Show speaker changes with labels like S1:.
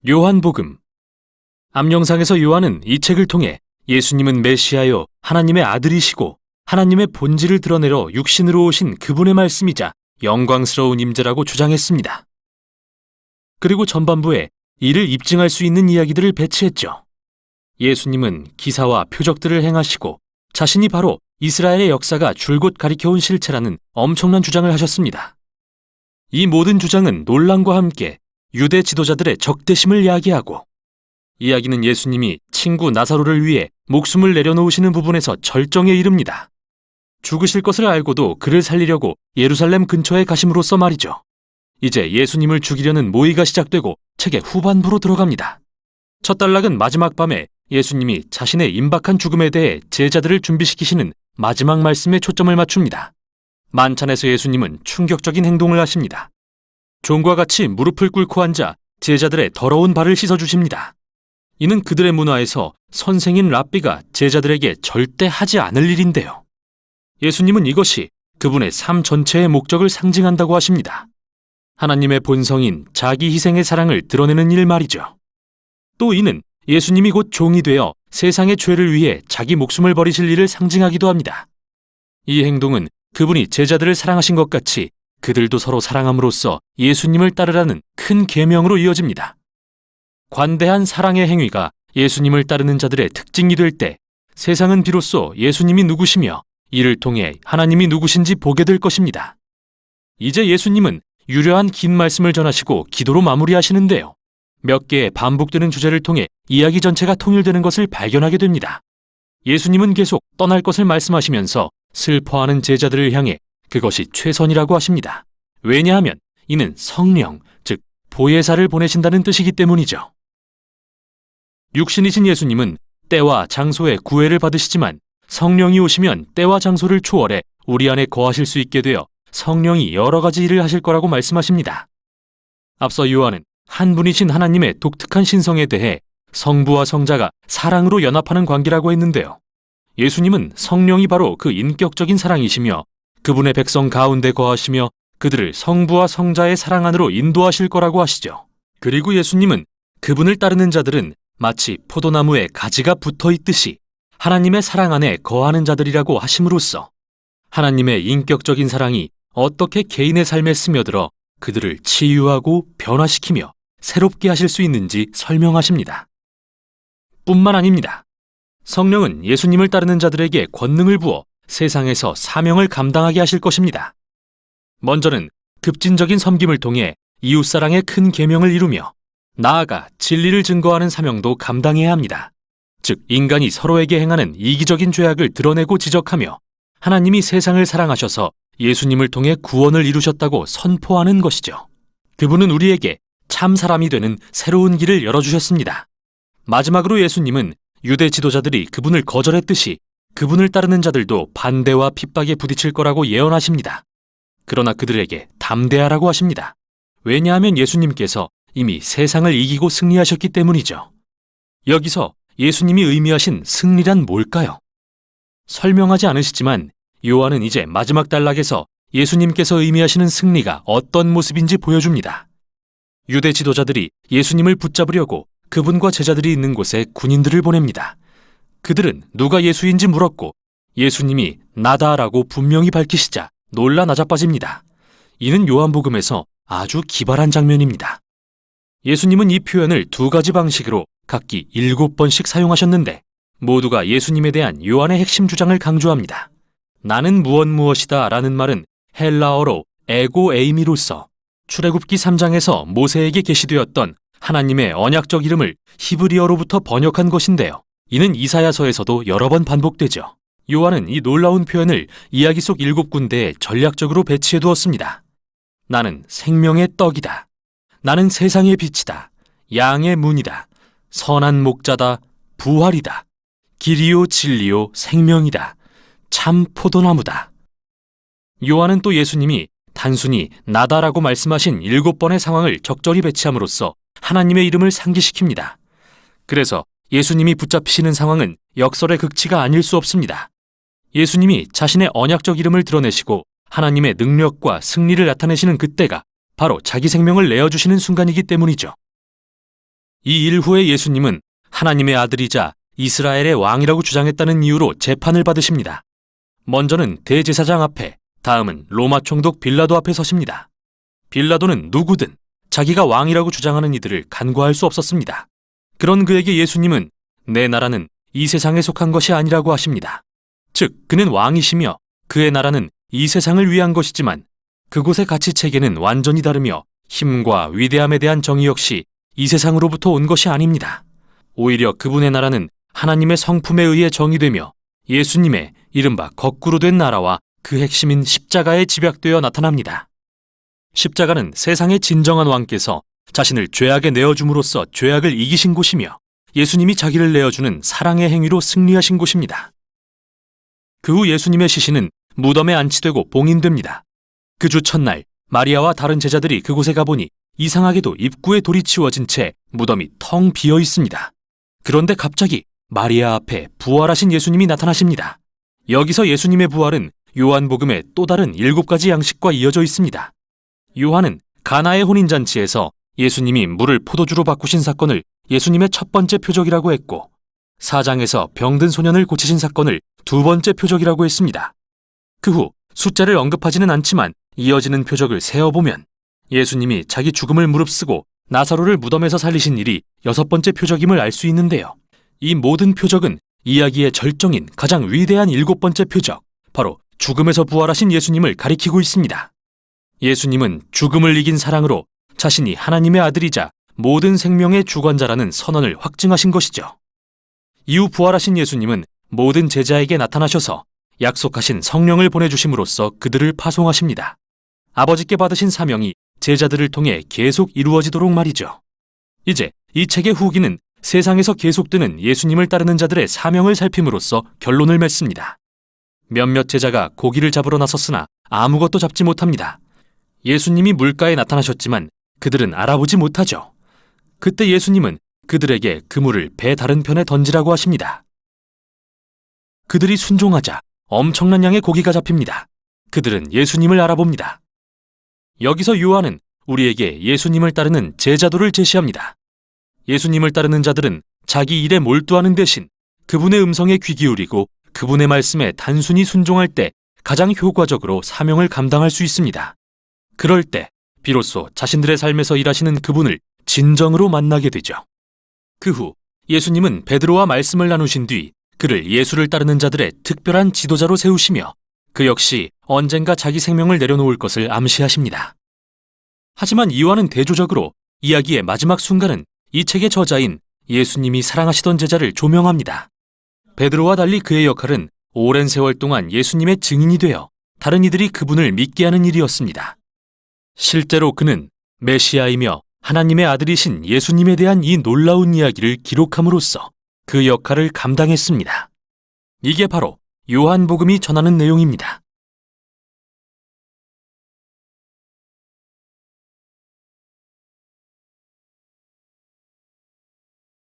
S1: 요한복음. 암영상에서 요한은 이 책을 통해 예수님은 메시아요 하나님의 아들이시고 하나님의 본질을 드러내러 육신으로 오신 그분의 말씀이자 영광스러운 임재라고 주장했습니다. 그리고 전반부에 이를 입증할 수 있는 이야기들을 배치했죠. 예수님은 기사와 표적들을 행하시고 자신이 바로 이스라엘의 역사가 줄곧 가리켜온 실체라는 엄청난 주장을 하셨습니다. 이 모든 주장은 논란과 함께 유대 지도자들의 적대심을 야기하고, 이야기는 예수님이 친구 나사로를 위해 목숨을 내려놓으시는 부분에서 절정에 이릅니다. 죽으실 것을 알고도 그를 살리려고 예루살렘 근처에 가심으로써 말이죠. 이제 예수님을 죽이려는 모의가 시작되고 책의 후반부로 들어갑니다. 첫 단락은 마지막 밤에 예수님이 자신의 임박한 죽음에 대해 제자들을 준비시키시는 마지막 말씀에 초점을 맞춥니다. 만찬에서 예수님은 충격적인 행동을 하십니다. 종과 같이 무릎을 꿇고 앉아 제자들의 더러운 발을 씻어주십니다. 이는 그들의 문화에서 선생인 랍비가 제자들에게 절대 하지 않을 일인데요. 예수님은 이것이 그분의 삶 전체의 목적을 상징한다고 하십니다. 하나님의 본성인 자기 희생의 사랑을 드러내는 일 말이죠. 또 이는 예수님이 곧 종이 되어 세상의 죄를 위해 자기 목숨을 버리실 일을 상징하기도 합니다. 이 행동은 그분이 제자들을 사랑하신 것 같이 그들도 서로 사랑함으로써 예수님을 따르라는 큰 계명으로 이어집니다. 관대한 사랑의 행위가 예수님을 따르는 자들의 특징이 될 때 세상은 비로소 예수님이 누구시며 이를 통해 하나님이 누구신지 보게 될 것입니다. 이제 예수님은 유려한 긴 말씀을 전하시고 기도로 마무리하시는데요. 몇 개의 반복되는 주제를 통해 이야기 전체가 통일되는 것을 발견하게 됩니다. 예수님은 계속 떠날 것을 말씀하시면서 슬퍼하는 제자들을 향해 그것이 최선이라고 하십니다. 왜냐하면 이는 성령, 즉 보혜사를 보내신다는 뜻이기 때문이죠. 육신이신 예수님은 때와 장소에 구애를 받으시지만 성령이 오시면 때와 장소를 초월해 우리 안에 거하실 수 있게 되어 성령이 여러 가지 일을 하실 거라고 말씀하십니다. 앞서 요한은 한 분이신 하나님의 독특한 신성에 대해 성부와 성자가 사랑으로 연합하는 관계라고 했는데요. 예수님은 성령이 바로 그 인격적인 사랑이시며 그분의 백성 가운데 거하시며 그들을 성부와 성자의 사랑 안으로 인도하실 거라고 하시죠. 그리고 예수님은 그분을 따르는 자들은 마치 포도나무에 가지가 붙어 있듯이 하나님의 사랑 안에 거하는 자들이라고 하심으로써 하나님의 인격적인 사랑이 어떻게 개인의 삶에 스며들어 그들을 치유하고 변화시키며 새롭게 하실 수 있는지 설명하십니다. 뿐만 아닙니다. 성령은 예수님을 따르는 자들에게 권능을 부어 세상에서 사명을 감당하게 하실 것입니다. 먼저는 급진적인 섬김을 통해 이웃사랑의 큰 계명을 이루며 나아가 진리를 증거하는 사명도 감당해야 합니다. 즉 인간이 서로에게 행하는 이기적인 죄악을 드러내고 지적하며 하나님이 세상을 사랑하셔서 예수님을 통해 구원을 이루셨다고 선포하는 것이죠. 그분은 우리에게 참 사람이 되는 새로운 길을 열어주셨습니다. 마지막으로 예수님은 유대 지도자들이 그분을 거절했듯이 그분을 따르는 자들도 반대와 핍박에 부딪힐 거라고 예언하십니다. 그러나 그들에게 담대하라고 하십니다. 왜냐하면 예수님께서 이미 세상을 이기고 승리하셨기 때문이죠. 여기서 예수님이 의미하신 승리란 뭘까요? 설명하지 않으시지만 요한은 이제 마지막 단락에서 예수님께서 의미하시는 승리가 어떤 모습인지 보여줍니다. 유대 지도자들이 예수님을 붙잡으려고 그분과 제자들이 있는 곳에 군인들을 보냅니다. 그들은 누가 예수인지 물었고 예수님이 나다라고 분명히 밝히시자 놀라 나자빠집니다. 이는 요한복음에서 아주 기발한 장면입니다. 예수님은 이 표현을 두 가지 방식으로 각기 7번씩 사용하셨는데 모두가 예수님에 대한 요한의 핵심 주장을 강조합니다. 나는 무엇이다 라는 말은 헬라어로 에고 에이미로서 출애굽기 3장에서 모세에게 계시되었던 하나님의 언약적 이름을 히브리어로부터 번역한 것인데요. 이는 이사야서에서도 여러 번 반복되죠. 요한은 이 놀라운 표현을 이야기 속 7군데에 전략적으로 배치해 두었습니다. 나는 생명의 떡이다. 나는 세상의 빛이다. 양의 문이다. 선한 목자다. 부활이다. 길이요 진리요 생명이다. 참 포도나무다. 요한은 또 예수님이 단순히 나다라고 말씀하신 7번의 상황을 적절히 배치함으로써 하나님의 이름을 상기시킵니다. 그래서 예수님이 붙잡히시는 상황은 역설의 극치가 아닐 수 없습니다. 예수님이 자신의 언약적 이름을 드러내시고 하나님의 능력과 승리를 나타내시는 그때가 바로 자기 생명을 내어주시는 순간이기 때문이죠. 이 일 후에 예수님은 하나님의 아들이자 이스라엘의 왕이라고 주장했다는 이유로 재판을 받으십니다. 먼저는 대제사장 앞에, 다음은 로마 총독 빌라도 앞에 서십니다. 빌라도는 누구든 자기가 왕이라고 주장하는 이들을 간과할 수 없었습니다. 그런 그에게 예수님은 내 나라는 이 세상에 속한 것이 아니라고 하십니다. 즉, 그는 왕이시며 그의 나라는 이 세상을 위한 것이지만 그곳의 가치 체계는 완전히 다르며 힘과 위대함에 대한 정의 역시 이 세상으로부터 온 것이 아닙니다. 오히려 그분의 나라는 하나님의 성품에 의해 정의되며 예수님의 이른바 거꾸로 된 나라와 그 핵심인 십자가에 집약되어 나타납니다. 십자가는 세상의 진정한 왕께서 자신을 죄악에 내어줌으로써 죄악을 이기신 곳이며 예수님이 자기를 내어주는 사랑의 행위로 승리하신 곳입니다. 그 후 예수님의 시신은 무덤에 안치되고 봉인됩니다. 그 주 첫날 마리아와 다른 제자들이 그곳에 가보니 이상하게도 입구에 돌이 치워진 채 무덤이 텅 비어 있습니다. 그런데 갑자기 마리아 앞에 부활하신 예수님이 나타나십니다. 여기서 예수님의 부활은 요한복음의 또 다른 7가지 양식과 이어져 있습니다. 요한은 가나의 혼인잔치에서 예수님이 물을 포도주로 바꾸신 사건을 예수님의 첫 번째 표적이라고 했고, 4장에서 병든 소년을 고치신 사건을 두 번째 표적이라고 했습니다. 그 후 숫자를 언급하지는 않지만 이어지는 표적을 세어보면 예수님이 자기 죽음을 무릅쓰고 나사로를 무덤에서 살리신 일이 6번째 표적임을 알 수 있는데요. 이 모든 표적은 이야기의 절정인 가장 위대한 7번째 표적, 바로 죽음에서 부활하신 예수님을 가리키고 있습니다. 예수님은 죽음을 이긴 사랑으로 자신이 하나님의 아들이자 모든 생명의 주관자라는 선언을 확증하신 것이죠. 이후 부활하신 예수님은 모든 제자에게 나타나셔서 약속하신 성령을 보내주심으로써 그들을 파송하십니다. 아버지께 받으신 사명이 제자들을 통해 계속 이루어지도록 말이죠. 이제 이 책의 후기는 세상에서 계속되는 예수님을 따르는 자들의 사명을 살핌으로써 결론을 맺습니다. 몇몇 제자가 고기를 잡으러 나섰으나 아무것도 잡지 못합니다. 예수님이 물가에 나타나셨지만 그들은 알아보지 못하죠. 그때 예수님은 그들에게 그물을 배 다른 편에 던지라고 하십니다. 그들이 순종하자 엄청난 양의 고기가 잡힙니다. 그들은 예수님을 알아봅니다. 여기서 요한은 우리에게 예수님을 따르는 제자도를 제시합니다. 예수님을 따르는 자들은 자기 일에 몰두하는 대신 그분의 음성에 귀 기울이고 그분의 말씀에 단순히 순종할 때 가장 효과적으로 사명을 감당할 수 있습니다. 그럴 때 비로소 자신들의 삶에서 일하시는 그분을 진정으로 만나게 되죠. 그 후 예수님은 베드로와 말씀을 나누신 뒤 그를 예수를 따르는 자들의 특별한 지도자로 세우시며 그 역시 언젠가 자기 생명을 내려놓을 것을 암시하십니다. 하지만 이와는 대조적으로 이야기의 마지막 순간은 이 책의 저자인 예수님이 사랑하시던 제자를 조명합니다. 베드로와 달리 그의 역할은 오랜 세월 동안 예수님의 증인이 되어 다른 이들이 그분을 믿게 하는 일이었습니다. 실제로 그는 메시아이며 하나님의 아들이신 예수님에 대한 이 놀라운 이야기를 기록함으로써 그 역할을 감당했습니다. 이게 바로 요한복음이 전하는 내용입니다.